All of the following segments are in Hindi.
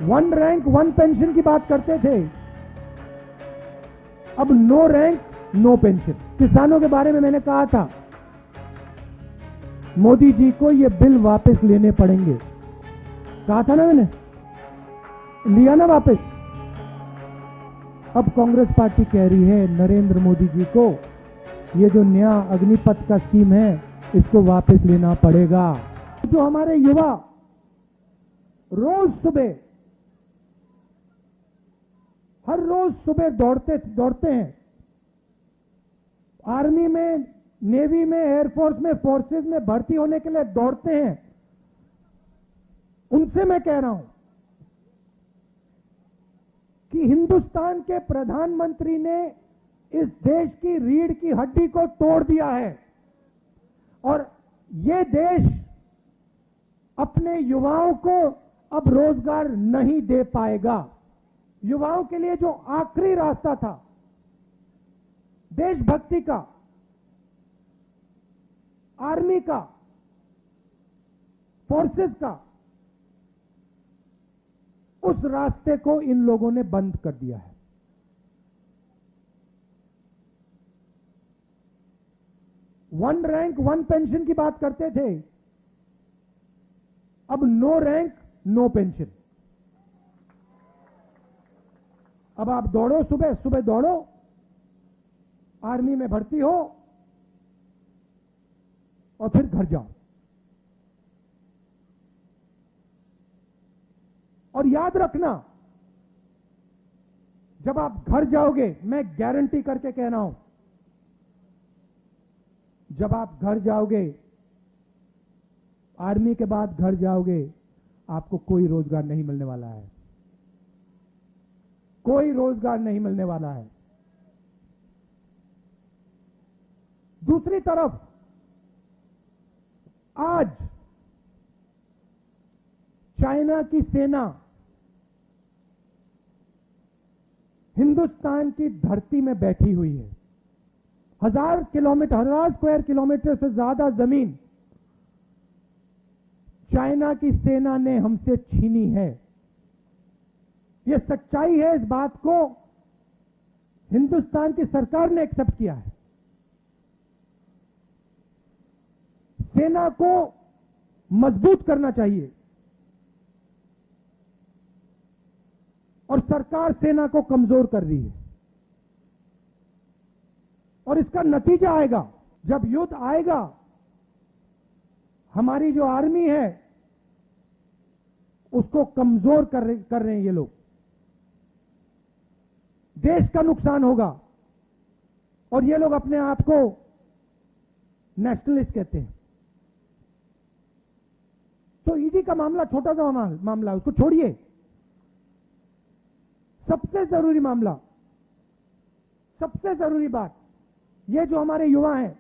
वन रैंक वन पेंशन की बात करते थे, अब नो रैंक नो पेंशन। किसानों के बारे में मैंने कहा था मोदी जी को ये बिल वापस लेने पड़ेंगे, कहा था ना मैंने, लिया ना वापस। अब कांग्रेस पार्टी कह रही है नरेंद्र मोदी जी को ये जो नया अग्निपथ का स्कीम है इसको वापस लेना पड़ेगा। जो हमारे युवा रोज सुबह, हर रोज सुबह दौड़ते हैं, आर्मी में, नेवी में, एयरफोर्स में, फोर्सेस में भर्ती होने के लिए दौड़ते हैं, उनसे मैं कह रहा हूं कि हिंदुस्तान के प्रधानमंत्री ने इस देश की रीढ़ की हड्डी को तोड़ दिया है और ये देश अपने युवाओं को अब रोजगार नहीं दे पाएगा। युवाओं के लिए जो आखिरी रास्ता था देशभक्ति का, आर्मी का, फोर्सेस का, उस रास्ते को इन लोगों ने बंद कर दिया है। वन रैंक वन पेंशन की बात करते थे, अब नो रैंक नो पेंशन। अब आप दौड़ो, सुबह सुबह दौड़ो, आर्मी में भर्ती हो और फिर घर जाओ। और याद रखना, जब आप घर जाओगे, मैं गारंटी करके कह रहा हूं, जब आप घर जाओगे, आर्मी के बाद घर जाओगे, आपको कोई रोजगार नहीं मिलने वाला है, कोई रोजगार नहीं मिलने वाला है। दूसरी तरफ आज चाइना की सेना हिंदुस्तान की धरती में बैठी हुई है। 1000 स्क्वायर किलोमीटर से ज्यादा जमीन चाइना की सेना ने हमसे छीनी है। यह सच्चाई है, इस बात को हिंदुस्तान की सरकार ने एक्सेप्ट किया है। सेना को मजबूत करना चाहिए और सरकार सेना को कमजोर कर रही है और इसका नतीजा आएगा, जब युद्ध आएगा, हमारी जो आर्मी है उसको कमजोर कर रहे हैं ये लोग, देश का नुकसान होगा। और ये लोग अपने आप को नेशनलिस्ट कहते हैं। तो ईडी का मामला छोटा सा मामला, उसको छोड़िए। सबसे जरूरी मामला, सबसे जरूरी बात, ये जो हमारे युवा हैं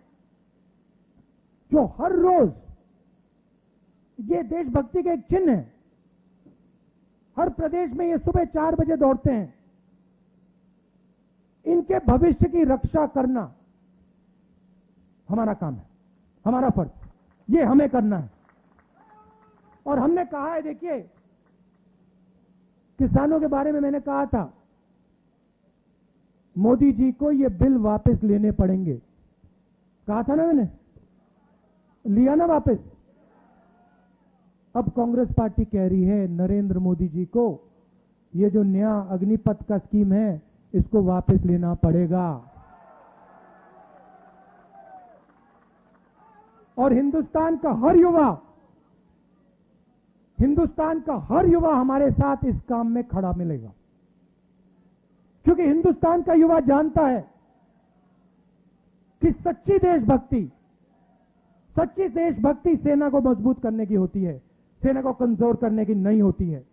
जो हर रोज, ये देशभक्ति का एक चिन्ह है, हर प्रदेश में ये सुबह 4 बजे दौड़ते हैं, इनके भविष्य की रक्षा करना हमारा काम है, हमारा फर्ज, ये हमें करना है। और हमने कहा है, देखिए, किसानों के बारे में मैंने कहा था मोदी जी को ये बिल वापस लेने पड़ेंगे, कहा था ना मैंने, लिया ना वापस। अब कांग्रेस पार्टी कह रही है नरेंद्र मोदी जी को ये जो नया अग्निपथ का स्कीम है इसको वापस लेना पड़ेगा। और हिंदुस्तान का हर युवा हमारे साथ इस काम में खड़ा मिलेगा, क्योंकि हिंदुस्तान का युवा जानता है कि सच्ची देशभक्ति सेना को मजबूत करने की होती है, सेना को कमजोर करने की नहीं होती है।